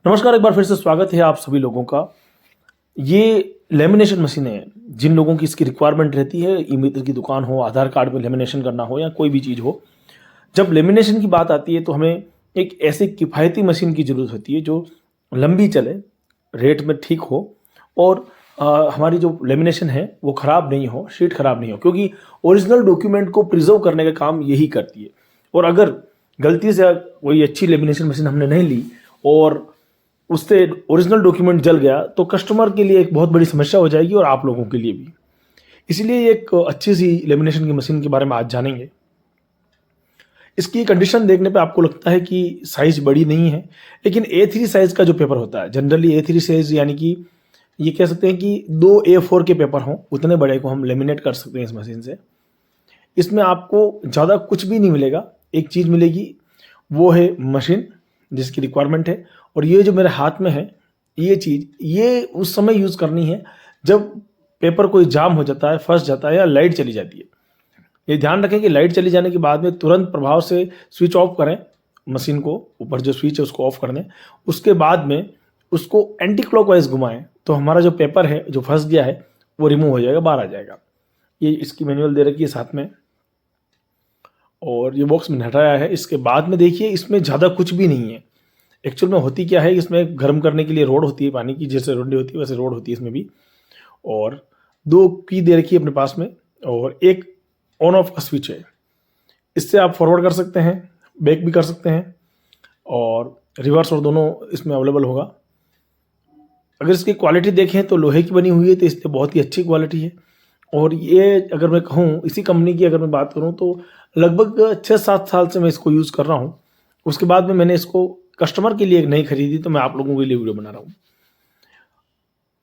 नमस्कार, एक बार फिर से स्वागत है आप सभी लोगों का। ये लेमिनेशन मशीनें हैं, जिन लोगों की इसकी रिक्वायरमेंट रहती है, ई-मित्र की दुकान हो, आधार कार्ड में लेमिनेशन करना हो या कोई भी चीज़ हो। जब लेमिनेशन की बात आती है तो हमें एक ऐसी किफ़ायती मशीन की ज़रूरत होती है जो लंबी चले, रेट में ठीक हो और हमारी जो लेमिनेशन है वो ख़राब नहीं हो, शीट ख़राब नहीं हो, क्योंकि ओरिजिनल डॉक्यूमेंट को प्रिज़र्व करने का काम यही करती है। और अगर गलती से कोई अच्छी लेमिनेशन मशीन हमने नहीं ली और उससे ओरिजिनल डॉक्यूमेंट जल गया तो कस्टमर के लिए एक बहुत बड़ी समस्या हो जाएगी और आप लोगों के लिए भी। इसलिए एक अच्छी सी लेमिनेशन की मशीन के बारे में आज जानेंगे। इसकी कंडीशन देखने पे आपको लगता है कि साइज़ बड़ी नहीं है, लेकिन A3 साइज़ का जो पेपर होता है, जनरली A3 साइज़ यानी कि ये कह सकते हैं कि 2 A4 के पेपर हों, उतने बड़े को हम लेमिनेट कर सकते हैं इस मशीन से। इसमें आपको ज़्यादा कुछ भी नहीं मिलेगा, एक चीज़ मिलेगी, वो है मशीन जिसकी रिक्वायरमेंट है। और ये जो मेरे हाथ में है, ये चीज़, ये उस समय यूज़ करनी है जब पेपर कोई जाम हो जाता है, फँस जाता है या लाइट चली जाती है। ये ध्यान रखें कि लाइट चली जाने के बाद में तुरंत प्रभाव से स्विच ऑफ करें मशीन को, ऊपर जो स्विच है उसको ऑफ कर दें। उसके बाद में उसको एंटी क्लॉकवाइज़ घुमाएँ, तो हमारा जो पेपर है, जो फँस गया है, वो रिमूव हो जाएगा, बाहर आ जाएगा। ये इसकी मैनुअल दे रखी है साथ में और ये बॉक्स मैंने हटाया है। इसके बाद में देखिए, इसमें ज़्यादा कुछ भी नहीं है। एक्चुअल में होती क्या है, इसमें गर्म करने के लिए रोड होती है, पानी की जैसे रोड होती है वैसे रोड होती है इसमें भी। और 2 की दे रखी है अपने पास में और एक ऑन ऑफ का स्विच है। इससे आप फॉरवर्ड कर सकते हैं, बैक भी कर सकते हैं और रिवर्स और दोनों इसमें अवेलेबल होगा। अगर इसकी क्वालिटी देखें तो लोहे की बनी हुई है, तो इसलिए बहुत ही अच्छी क्वालिटी है। और ये अगर मैं कहूँ, इसी कंपनी की अगर मैं बात करूँ तो लगभग 6-7 साल से मैं इसको यूज़ कर रहा हूँ। उसके बाद में मैंने इसको कस्टमर के लिए एक नई खरीदी, तो मैं आप लोगों के लिए वीडियो बना रहा हूँ।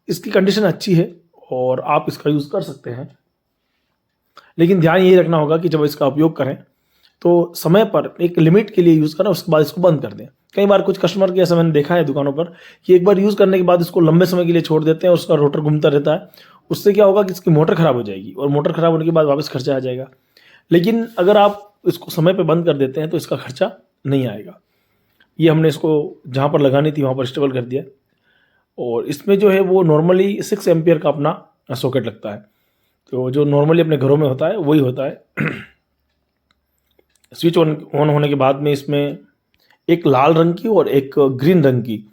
इसकी कंडीशन अच्छी है और आप इसका यूज़ कर सकते हैं, लेकिन ध्यान ये रखना होगा कि जब इसका उपयोग करें तो समय पर एक लिमिट के लिए यूज़ करें, उसके बाद इसको बंद कर दें। कई बार कुछ कस्टमर के ऐसा मैंने देखा है दुकानों पर कि एक बार यूज़ करने के बाद इसको लंबे समय के लिए छोड़ देते हैं और उसका रोटर घूमता रहता है। उससे क्या होगा कि इसकी मोटर ख़राब हो जाएगी और मोटर ख़राब होने के बाद वापस खर्चा आ जाएगा। लेकिन अगर आप इसको समय पे बंद कर देते हैं तो इसका खर्चा नहीं आएगा। ये हमने इसको जहाँ पर लगानी थी वहाँ पर स्टेबल कर दिया। और इसमें जो है वो नॉर्मली 6 एम्पियर का अपना सॉकेट लगता है, तो जो नॉर्मली अपने घरों में होता है वही होता है। स्विच ऑन होने के बाद में इसमें एक लाल रंग की और एक ग्रीन रंग की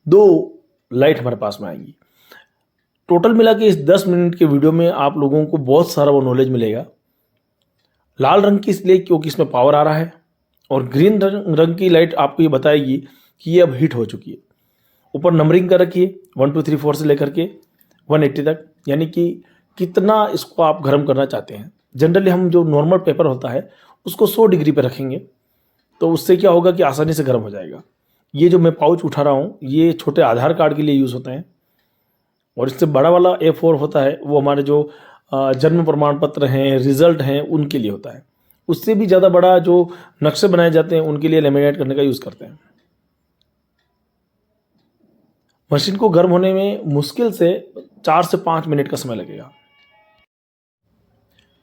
2 लाइट हमारे पास में आएंगी। टोटल मिला के इस 10 मिनट के वीडियो में आप लोगों को बहुत सारा वो नॉलेज मिलेगा। लाल रंग की इसलिए क्योंकि इसमें पावर आ रहा है और ग्रीन रंग की लाइट आपको ये बताएगी कि ये अब हीट हो चुकी है। ऊपर नंबरिंग कर रखी है 1 2 3 4 से लेकर के 180 तक, यानी कि कितना इसको आप गर्म करना चाहते हैं। जनरली हम जो नॉर्मल पेपर होता है उसको 100 डिग्री पे रखेंगे, तो उससे क्या होगा कि आसानी से गर्म हो जाएगा। ये जो मैं पाउच उठा रहा हूँ, ये छोटे आधार कार्ड के लिए यूज़ होते हैं और इससे बड़ा वाला A4 होता है, वो हमारे जो जन्म प्रमाण पत्र हैं, रिजल्ट हैं, उनके लिए होता है। उससे भी ज़्यादा बड़ा जो नक्शे बनाए जाते हैं उनके लिए लेमिनेट करने का यूज़ करते हैं। मशीन को गर्म होने में मुश्किल से 4 से 5 मिनट का समय लगेगा।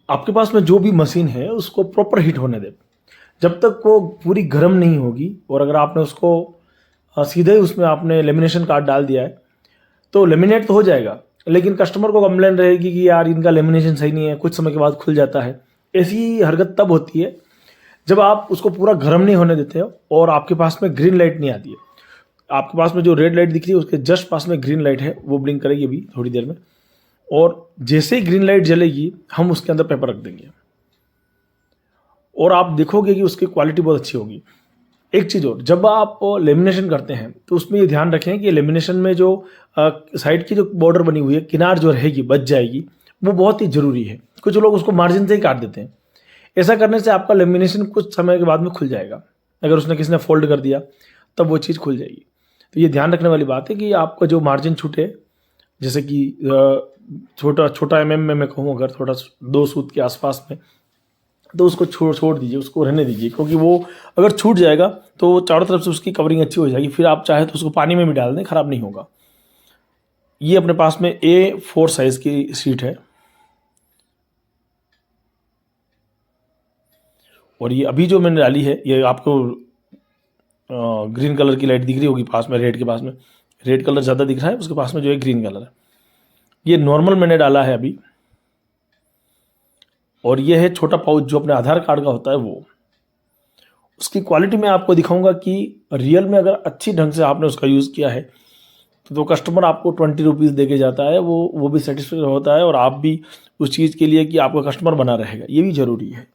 आपके पास में जो भी मशीन है उसको प्रॉपर हीट होने दें। जब तक वो पूरी गर्म नहीं होगी और अगर आपने उसको सीधे ही उसमें आपने लेमिनेशन कार्ड डाल दिया है तो लेमिनेट तो हो जाएगा, लेकिन कस्टमर को कंप्लेन रहेगी कि यार इनका लेमिनेशन सही नहीं है, कुछ समय के बाद खुल जाता है। ऐसी हरकत तब होती है जब आप उसको पूरा गर्म नहीं होने देते हो और आपके पास में ग्रीन लाइट नहीं आती है। आपके पास में जो रेड लाइट दिख रही है उसके जस्ट पास में ग्रीन लाइट है, वो ब्लिंक करेगी अभी थोड़ी देर में। और जैसे ही ग्रीन लाइट जलेगी हम उसके अंदर पेपर रख देंगे और आप देखोगे कि उसकी क्वालिटी बहुत अच्छी होगी। एक चीज़ और, जब आप लेमिनेशन करते हैं तो उसमें ये ध्यान रखें कि लेमिनेशन में जो साइड की जो बॉर्डर बनी हुई है, किनार जो रहेगी बच जाएगी, वो बहुत ही ज़रूरी है। कुछ लोग उसको मार्जिन से ही काट देते हैं। ऐसा करने से आपका लेमिनेशन कुछ समय के बाद में खुल जाएगा। अगर उसने किसी ने फोल्ड कर दिया तब वो चीज़ खुल जाएगी। तो ये ध्यान रखने वाली बात है कि आपका जो मार्जिन छूटे, जैसे कि छोटा छोटा में मैं कहूँ अगर थोड़ा 2 सूत के आसपास में, तो उसको छोड़ दीजिए, उसको रहने दीजिए, क्योंकि वो अगर छूट जाएगा तो चारों तरफ से उसकी कवरिंग अच्छी हो जाएगी। फिर आप चाहे तो उसको पानी में भी डाल दें, ख़राब नहीं होगा। ये अपने पास में A4 साइज़ की शीट है और ये अभी जो मैंने डाली है ये आपको ग्रीन कलर की लाइट दिख रही होगी पास में, रेड के पास में, रेड कलर ज़्यादा दिख रहा है, उसके पास में जो है ग्रीन कलर है। ये नॉर्मल मैंने डाला है अभी, और ये है छोटा पाउच जो अपने आधार कार्ड का होता है वो। उसकी क्वालिटी मैं आपको दिखाऊंगा कि रियल में अगर अच्छी ढंग से आपने उसका यूज़ किया है तो कस्टमर आपको 20 रुपीज़ दे के जाता है, वो भी सेटिस्फाइड होता है, और आप भी उस चीज़ के लिए कि आपका कस्टमर बना रहेगा, ये भी ज़रूरी है।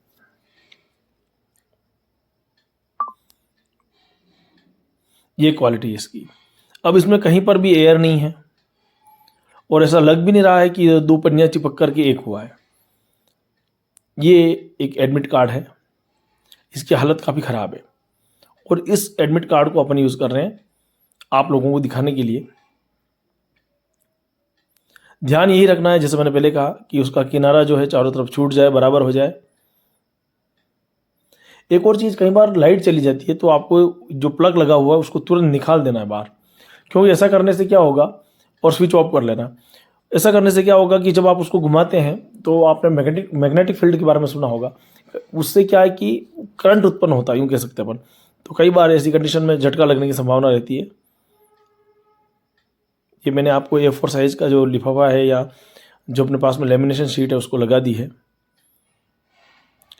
ये क्वालिटी है इसकी। अब इसमें कहीं पर भी एयर नहीं है, और ऐसा लग भी नहीं रहा है कि दो पन्नियाँ चिपक करके एक हुआ है। ये एक एडमिट कार्ड है, इसकी हालत काफ़ी ख़राब है, और इस एडमिट कार्ड को अपन यूज़ कर रहे हैं आप लोगों को दिखाने के लिए। ध्यान यही रखना है, जैसे मैंने पहले कहा, कि उसका किनारा जो है चारों तरफ छूट जाए, बराबर हो जाए। एक और चीज़, कई बार लाइट चली जाती है तो आपको जो प्लग लगा हुआ है उसको तुरंत निकाल देना है बाहर, क्योंकि ऐसा करने से क्या होगा, और स्विच ऑफ कर लेना। ऐसा करने से क्या होगा कि जब आप उसको घुमाते हैं तो आपने मैग्नेटिक फील्ड के बारे में सुना होगा, उससे क्या है कि करंट उत्पन्न होता है, यूँ कह सकते हैं अपन। तो कई बार ऐसी कंडीशन में झटका लगने की संभावना रहती है। ये मैंने आपको A4 साइज़ का जो लिफाफा है या जो अपने पास में लेमिनेशन शीट है उसको लगा दी है।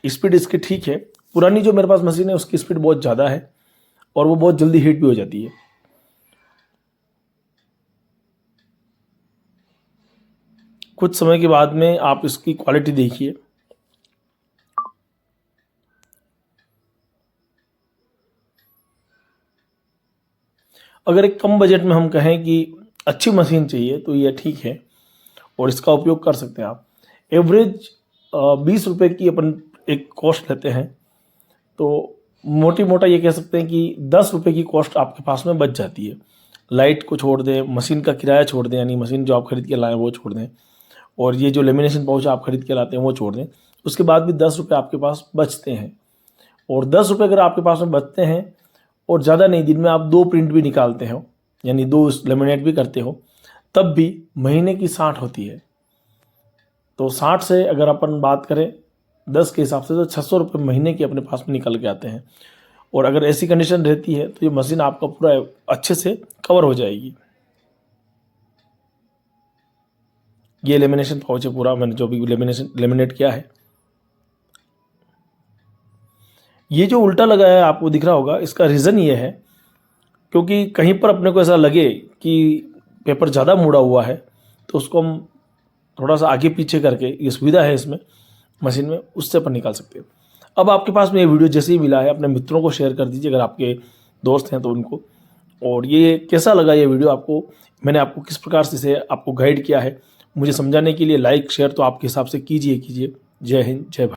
स्पीड इसकी ठीक है। पुरानी जो मेरे पास मशीन है उसकी स्पीड बहुत ज़्यादा है, और वो बहुत जल्दी हीट भी हो जाती है। कुछ समय के बाद में आप इसकी क्वालिटी देखिए। अगर एक कम बजट में हम कहें कि अच्छी मशीन चाहिए तो ये ठीक है, और इसका उपयोग कर सकते हैं आप। एवरेज 20 रुपये की अपन एक कॉस्ट लेते हैं, तो मोटी मोटा ये कह सकते हैं कि 10 रुपये की कॉस्ट आपके पास में बच जाती है। लाइट को छोड़ दें, मशीन का किराया छोड़ दें, यानी मशीन जो आप खरीद के लाएँ वो छोड़ दें, और ये जो लेमिनेशन पाउच आप खरीद के लाते हैं वो छोड़ दें, उसके बाद भी 10 रुपये आपके पास बचते हैं। और 10 रुपये अगर आपके पास में बचते हैं, और ज़्यादा नहीं, दिन में आप 2 प्रिंट भी निकालते हो, यानी 2 लेमिनेट भी करते हो, तब भी महीने की 60 होती है। तो 60 से अगर अपन बात करें 10 के हिसाब से, तो 600 रुपये महीने के अपने पास में निकल के आते हैं। और अगर ऐसी कंडीशन रहती है तो ये मशीन आपका पूरा अच्छे से कवर हो जाएगी। ये लेमिनेशन पाउच है पूरा, मैंने जो भी लेमिनेट किया है। ये जो उल्टा लगाया है आपको दिख रहा होगा, इसका रीज़न ये है क्योंकि कहीं पर अपने को ऐसा लगे कि पेपर ज़्यादा मुड़ा हुआ है तो उसको हम थोड़ा सा आगे पीछे करके, ये सुविधा है इसमें मशीन में, उससे अपन निकाल सकते हैं। अब आपके पास में ये वीडियो जैसे ही मिला है अपने मित्रों को शेयर कर दीजिए, अगर आपके दोस्त हैं तो उनको। और ये कैसा लगा ये वीडियो आपको, मैंने आपको किस प्रकार से इसे आपको गाइड किया है, मुझे समझाने के लिए लाइक शेयर तो आपके हिसाब से कीजिए। जय हिंद, जय भारत।